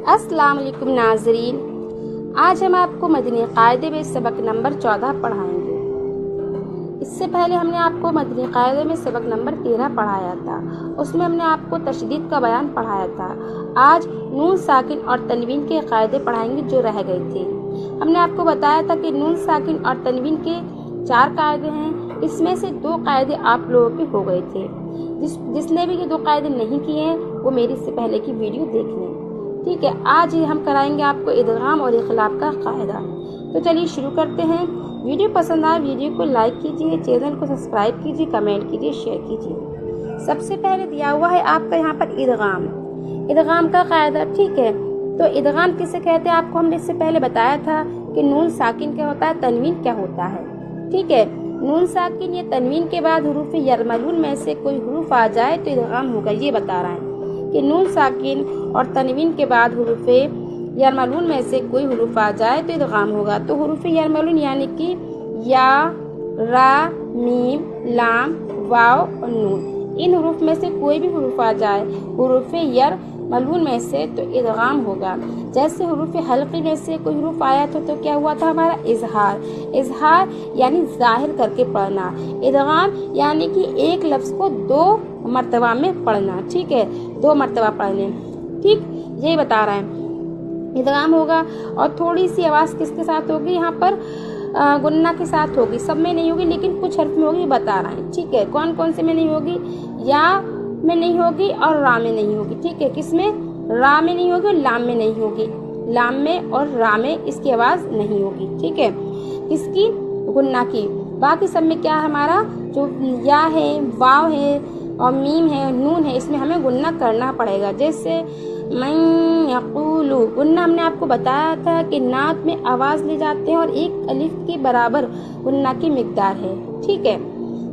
अस्सलाम वालेकुम नाज़रीन, आज हम आपको मदनी क़ायदे में सबक नंबर 14 पढ़ाएंगे। इससे पहले हमने आपको मदनी क़ायदे में सबक नंबर 13 पढ़ाया था। उसमें हमने आपको तशदीद का बयान पढ़ाया था। आज नून साकिन और तनवीन के क़ायदे पढ़ाएंगे जो रह गए थे। हमने आपको बताया था कि नून साकिन और तनवीन के 4 कायदे हैं। इसमें से 2 कायदे आप लोगों के हो गए थे। जिसने भी ये 2 कायदे नहीं किए हैं वो मेरी इससे पहले की वीडियो देख लें। ठीक है, आज ही हम कराएंगे आपको इदगाम और इखलाब का कायदा। तो चलिए शुरू करते हैं। वीडियो पसंद आए वीडियो को लाइक कीजिए, चैनल को सब्सक्राइब कीजिए, कमेंट कीजिए, शेयर कीजिए। सबसे पहले दिया हुआ है आपका यहाँ पर इदगाम का कायदा। ठीक है, तो इदगाम किसे कहते हैं आपको हमने इससे पहले बताया था कि नून साकिन क्या होता है, तनवीन क्या होता है। ठीक है, नून साकिन या तनवीन के बाद हुरूफ यरमलून में से कोई हुरूफ आ जाए तो इदगाम होगा। ये बता रहा है कि नून साकिन और तनवीन के बाद हुरूफ यरमलून में से कोई हुरूफ आ जाए तो इदगाम होगा। तो हुरूफ यरमलून यानी कि या, रा, मीम, लाम, वाव और नून, इन हुरूफ में से कोई भी हुरूफ आ जाए हुरूफ यरमलून में से तो इदगाम होगा। जैसे हुरूफ हल्की में से कोई हुरूफ आया तो क्या हुआ था हमारा इजहार यानी जाहिर करके पढ़ना। इदगाम यानी कि एक लफ्ज को 2 मर्तबा में पढ़ना। ठीक है, 2 मर्तबा पढ़ने। ठीक, यही बता रहा है इदगाम होगा। और थोड़ी सी आवाज किसके साथ होगी यहाँ पर, गुन्ना के साथ होगी। सब में नहीं होगी लेकिन कुछ हर्फ में होगी, बता रहा है। ठीक है, कौन कौन से में नहीं होगी, या में नहीं होगी और रा में नहीं होगी। ठीक है, किसमें, रा में नहीं होगी और लाम में नहीं होगी। लाम में और रा में इसकी आवाज नहीं होगी। ठीक है, किसकी, गुन्ना की। बाकी सब में क्या है हमारा, जो या है, वाव है और मीम है, नून है, इसमें हमें गुन्ना करना पड़ेगा। जैसे मैं यक़ूलु, गुन्ना हमने आपको बताया था कि नाक में आवाज ले जाते हैं और 1 अलिफ के बराबर गुन्ना की मिकदार है। ठीक है,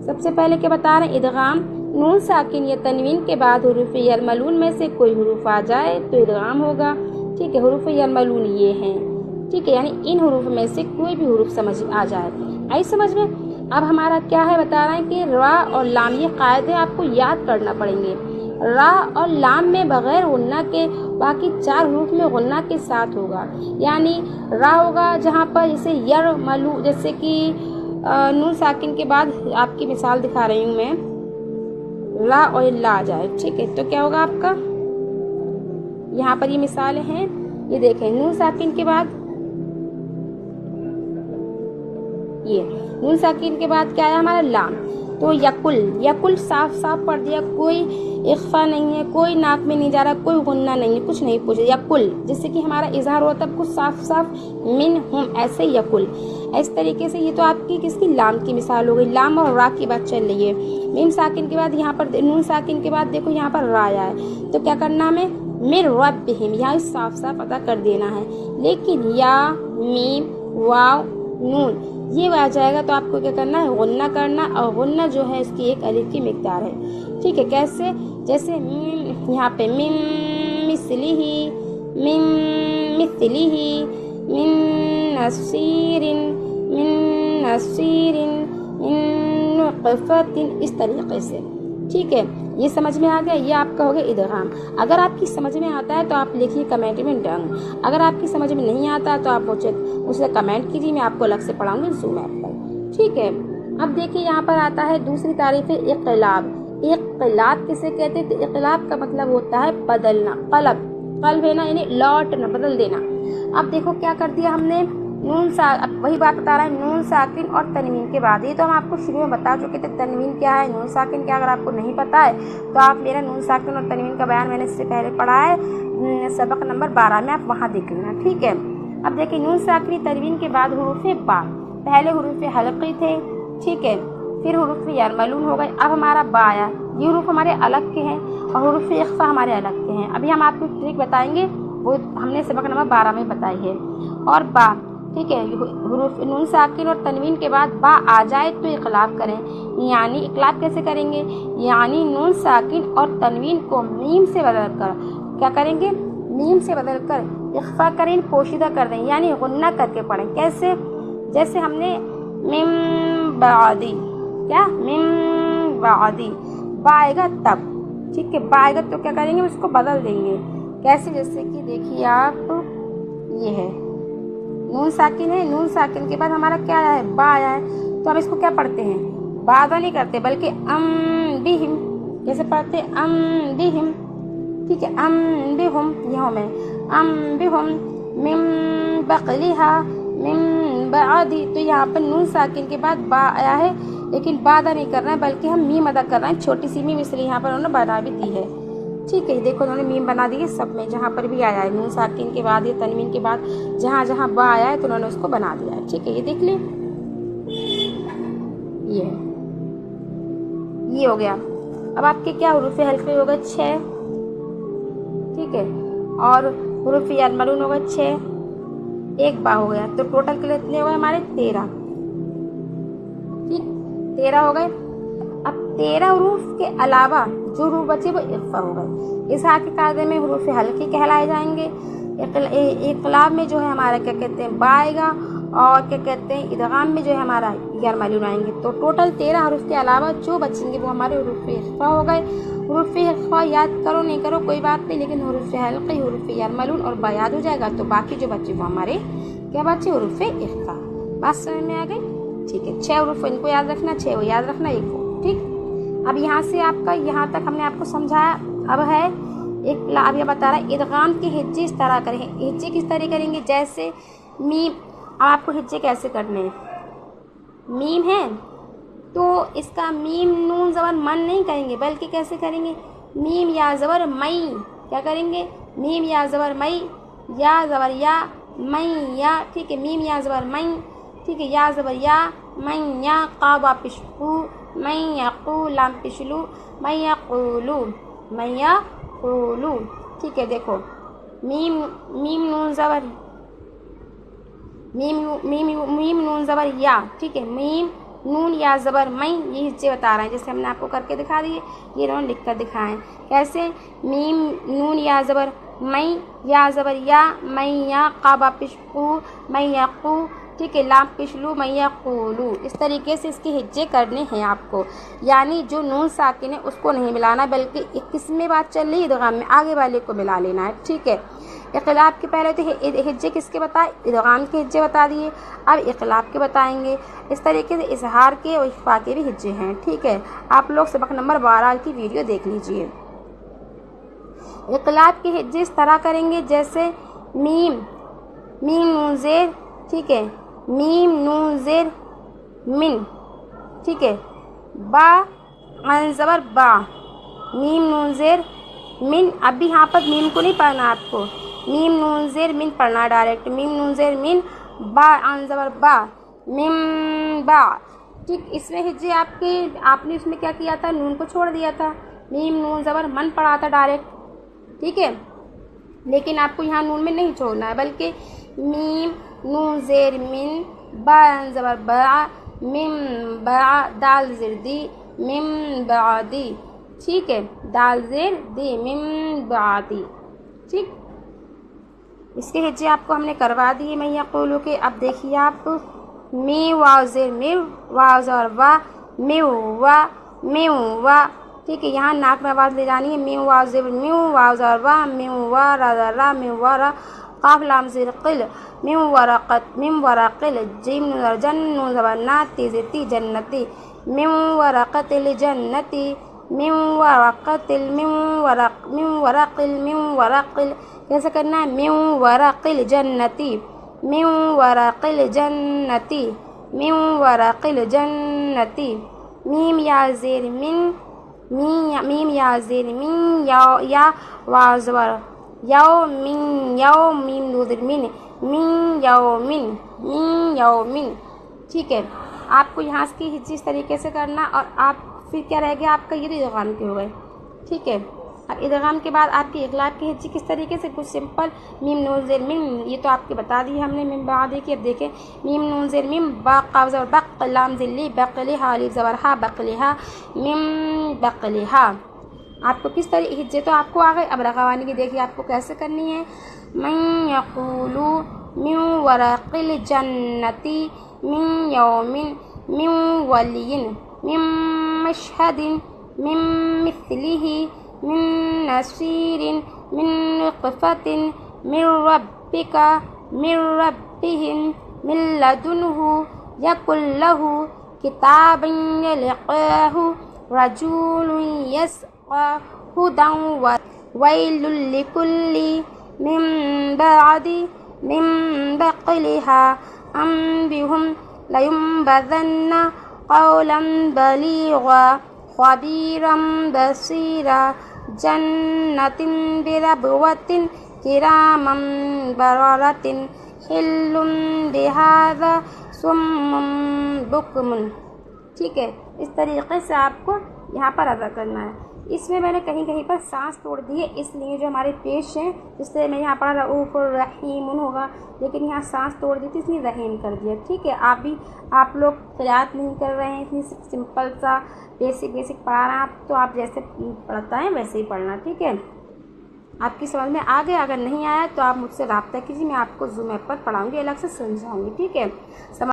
सबसे पहले क्या बता रहे हैं, इदगाम नून साकिन या तनवीन के बाद हुरूफ यरमलून में से कोई हुरूफ आ जाए तो इदगाम होगा। ठीक है, हुरूफ यरमलून ये हैं। ठीक है, यानी इन हुरूफ में से कोई भी हुरूफ समझ आ जाए। आई समझ में। अब हमारा क्या है, बता रहे हैं कि रा और लाम, ये कायदे आपको याद करना पड़ेंगे। रा और लाम में बगैर गुन्ना के बाकी 4 हुरूफ में गुन्ना के साथ होगा। यानी रा होगा जहाँ पर जैसे यरमलू, जैसे कि नून साकिन के बाद आपकी मिसाल दिखा रही हूँ मैं, रा और ला आ जाए। ठीक है, तो क्या होगा आपका, यहाँ पर ये मिसालें हैं, ये देखें। नून साकिन के बाद ये नून साकिन के बाद क्या है हमारा, लाम। तो यकुल साफ साफ पढ़ दिया, कोई इख्फा नहीं है, कोई नाक में नहीं जा रहा, कोई गुन्ना नहीं है, कुछ नहीं पूछे। यकुल जिससे कि हमारा इजहार होता है, कुछ साफ साफ मिन हम, ऐसे यकुल। इस तरीके से ये तो आपकी किसकी, लाम की मिसाल हो गई। लाम और रा की बात चल रही है। मीम साकिन के बाद यहाँ पर, नून साकिन के बाद देखो यहाँ पर रा आया है, तो क्या करना हमें, मिर रब्बिहिम, यहाँ साफ साफ अदा कर देना है। लेकिन या, मीम, वाव, नून ये आ जाएगा तो आपको क्या करना है, गुन्ना करना। और गुन्ना जो है इसकी 1 अलिफ की मिकदार है। ठीक है, कैसे, जैसे यहाँ पे मिन मिस्लिही, मिन मिस्लिही, मिन नसीरिन, मिन नसीरिन, मिन नुक़फ़तिन, इस तरीके से। ठीक है, ये समझ में आ गया। ये आपका हो गया इदगाम। अगर आपकी समझ में आता है तो आप लिखिए कमेंट में डन। अगर आपकी समझ में नहीं आता तो आप मुझसे कमेंट कीजिए, मैं आपको अलग से पढ़ाऊंगी ज़ूम ऐप पर। ठीक है, अब देखिए यहाँ पर आता है दूसरी तारीफ है इक़लाब। इक़लाब किसे कहते हैं, तो इक़लाब का मतलब होता है बदलना, कल्ब है ना, यानी लौटना, बदल देना। अब देखो क्या कर दिया हमने, अब वही बात बता रहा है, नून साकिन और तनवीन के बाद। ये तो हम आपको शुरू में बता चुके थे तनवीन क्या है, नून साकिन क्या। अगर आपको नहीं पता है तो आप मेरा नून साकिन और तनवीन का बयान मैंने इससे पहले पढ़ा है सबक नंबर 12 में, आप वहाँ देख लेना। ठीक है, अब देखिए नून साकिन तनवीन के बाद हुरूफ बा, पहले हुरूफ हल्की थे। ठीक है, फिर हुरूफ यरमलून हो गए। अब हमारा बा आया, ये हुरूफ हमारे अलग के हैं और हुरूफ इख्फा हमारे अलग के हैं। अभी हम आपको ट्रिक बताएंगे, वो हमने सबक नंबर 12 में बताई है। और बा, ठीक है, हुरूफ नून साकिन और तनवीन के बाद बा आ जाए तो इक़लाब करें। यानी इक़लाब कैसे करेंगे, यानी नून साकिन और तनवीन को मीम से बदल कर क्या करेंगे, मीम से बदल कर इख्फा करें, पोशीदा कर दें, यानी गुन्ना करके पढ़ें। कैसे, जैसे हमने मिम बादी, क्या, मिम बादी, बा आएगा तब। ठीक है, बा आएगा तो क्या करेंगे, उसको बदल देंगे। कैसे, जैसे कि देखिए आप, ये है नून साकिन है, नून साकिन के बाद हमारा क्या आया है, बा आया है, तो हम इसको क्या पढ़ते हैं, बादा नहीं करते बल्कि बिहिम, जैसे पढ़ते बिहिम, ठीक है, बिहुम, यहाँ में बिहुम मिम बकलिहा मिम बादी, तो यहाँ पर नून साकिन के बाद बा आया है, लेकिन बादा नहीं करना है बल्कि हम मीम अदा कर रहे हैं, छोटी सी मीम, इसलिए यहाँ पर उन्होंने बना भी दी है। ठीक है, देखो उन्होंने मीम बना दी है सब में, जहाँ पर भी आया है नून साकिन के बाद या तनवीन के बाद जहाँ जहाँ बा आया है तो उन्होंने उसको बना दिया है। ठीक है, ये देख ले, ये हो गया। अब आपके क्या हुरूफ हल्के हो गए 6, ठीक है, और हुरूफ अल-मलून हो गए 6, एक बा हो गया, तो टोटल कितने हो गए हमारे 13। ठीक, 13 हो गए। अब 13 हुरूफ के अलावा जो हुरूफ बचे वो इख्फा हो गए। इसहार के कायदे में हुरूफ हल्के कहलाए जाएंगे। इक़लाब में जो है हमारा क्या कहते हैं, बा आएगा, और क्या कहते हैं इदगाम में जो है हमारा यार मालूम आएंगे। तो टोटल 13 हुरूफ के अलावा जो बचेंगे वो हमारे हुरूफ इख्फा हो गए। हुरूफ इख्फा याद करो नहीं करो कोई बात नहीं, लेकिन हुरूफ हल्के, हुरूफ यार मालूम और बा याद हो जाएगा, तो बाकी जो बचे वो हमारे क्या बचे, हुरूफ इख्फा। बात समझ में आ गई? ठीक है, 6 हुरूफ इनको याद रखना, 6 वो याद रखना, एक वो। ठीक, अब यहाँ से आपका यहाँ तक हमने आपको समझाया। अब है एक, अब ये बता रहा है इदगाम के हिज्जे इस तरह करेंगे। हिज्जे किस तरह करेंगे, जैसे मीम, अब आपको हिज्जे कैसे करने हैं, मीम है तो इसका मीम नून ज़बर मन नहीं करेंगे, बल्कि कैसे करेंगे, मीम या ज़बर मई, क्या करेंगे, मीम या ज़बर मई, या ज़बर या, मई या, ठीक है, मीम या ज़बर मई, ठीक है, या ज़बर या, मई या, क़ाबा पिशकू, मई यक़ू, लाम पिशलू, मई यक़ूलू, मई यक़ूलू। ठीक है, देखो मीम, मीम नून ज़बर, मीम नून ज़बर या, ठीक है, मीम नून या ज़बर मई, ये हिज्जे बता रहे हैं, जैसे हमने आपको करके दिखा दिए, ये इन्होंने लिख कर दिखाएं कैसे, मीम नून या ज़बर मई, या ज़बर या, मई या, क़ाबा पिशकू, मई यक़ू, ठीक है, लाम पिशलू, मई यक़ूलू। इस तरीके से इसके हिज्जे करने हैं आपको, यानी जो नून साकिन है उसको नहीं मिलाना, बल्कि किस में बात चल रही है, इदगाम में, आगे वाले को मिला लेना है। ठीक है, इक़लाब के पहले तो हिज्जे किसके बताए, इदगाम के हिज्जे बता दिए, अब इक़लाब के बताएंगे। इस तरीके से इज़हार के और इख्फा के भी हिज्जे हैं। ठीक है, आप लोग सबक नंबर 12 की वीडियो देख लीजिए। इक़लाब के हिज्जे इस तरह करेंगे, जैसे मीम, मीम नून ज़ेर, ठीक है, मीम नून ज़ेर मिन, ठीक है, बा अन ज़बर बा, मीम नून ज़ेर मिन। अभी यहाँ पर मीम को नहीं पढ़ना आपको, मीम नून ज़ेर मिन पढ़ना डायरेक्ट, मीम नून ज़ेर मिन, बा अन ज़बर बा, मिम बा। ठीक, इसमें हिज्जे आपके, आपने इसमें क्या किया था, नून को छोड़ दिया था, मीम नून ज़बर मन पढ़ा था डायरेक्ट। ठीक है, लेकिन आपको यहाँ नून में नहीं छोड़ना है, बल्कि मीम नून ज़ेर मिन, बा अन ज़बर बा, मिम बा, दाल ज़ेर दी, मिम बादी। ठीक है, दाल ज़ेर दी, मिम बादी। ठीक, इसके हिज्जे आपको हमने करवा दिए मैं यक़ूलू के। अब देखिए आप, मी वाव ज़ेर मिव, वाव ज़बर वा, मिव वा, मिव वा। ठीक है, यहाँ नाक में आवाज़ ले जानी है, मिव वाव ज़ेर मिव, वाव ज़बर वा, मिव वा, रा रा, मिव वा रा, क़ाफ़ लाम ज़ेर क़िल, मिम वरक़त, मिम वरक़िल, जीम नून जन, नून ज़बर ना, ती ज़ेर ती, जन्नती, मिम वरक़तिल जन्नती, मिम वरक़तिल, मिम वरक़िल, मिम वरक़िल। कैसे करना है, मिम वरक़िल जन्नती, मिम वरक़िल जन्नती, मिम वरक़िल जन्नती। मीम या ज़ेर मिन, मीम या ज़ेर मिन, या वाव ज़बर याओ, मिन याओ, मीम नून ज़ेर मिन, मिन याओ मिन, मिन याओ मिन। ठीक है, आपको यहाँ की हिज्जे इस तरीके से करना, और आप फिर क्या रह गया आपका, ये तो इदगाम के हो गए। ठीक है, अब इदगाम के बाद आपकी इक़लाब की हिज्जे किस तरीके से, कुछ सिंपल, मीम नून ज़ेर मिन, ये तो आपके बता दी हमने, मिम बा देखिए, अब देखें, मीम नून ज़ेर मिम, बा क़ाफ़ ज़बर बक़, लाम ज़ेर ली, बक़लिहा, अलिफ़ ज़बर हा, बक़लिहा, मिम बक़लिहा। आपको किस तरह हिज्जे तो आपको आ गए। अब रग़वानी की देखिए आपको कैसे करनी है, मन यक़ूलू मिन वरक़िल जन्नती, मिन यौमिन, मिन वलियिन, मिन मशहदिन, मिन मिस्लिही, मिन नसीरिन, मिन नुत्फ़तिन मिन रब्बिका मिन रब्बिहिम मिन लदुन्हु यकुल लहु किताबन यलक़ाहु रजूलुन यस्क़ा हुदन व वैलुल लिकुल्लि मिन बक़लिहा अम्बिहुम लयुंबज़न्ना क़ौलन बलीग़ा ख़बीरन बसीरा जन्नतिन बिरबवतिन किरामन बररतिन हिल्लुम बिहाज़ा सुम्मुम बुकमुन। ठीक है, इस तरीक़े से आपको यहाँ पर अदा करना है। इसमें मैंने कहीं कहीं पर सांस तोड़ दी है, इसलिए जो हमारे पेश हैं, इसलिए मैं यहाँ पर रऊफ़ुर रहीमुन होगा, लेकिन यहाँ सांस तोड़ दी थी इसलिए रहीम कर दिया। ठीक है, आप लोग क़िराअत नहीं कर रहे हैं, इतनी सिंपल सा बेसिक पढ़ा रहे हैं आप, तो आप जैसे पढ़ता है वैसे ही पढ़ना। ठीक है, आपकी समझ में आ गया? अगर नहीं आया तो आप मुझसे रब्ता कीजिए, मैं आपको ज़ूम ऐप पर पढ़ाऊँगी, अलग से समझाऊँगी। ठीक है।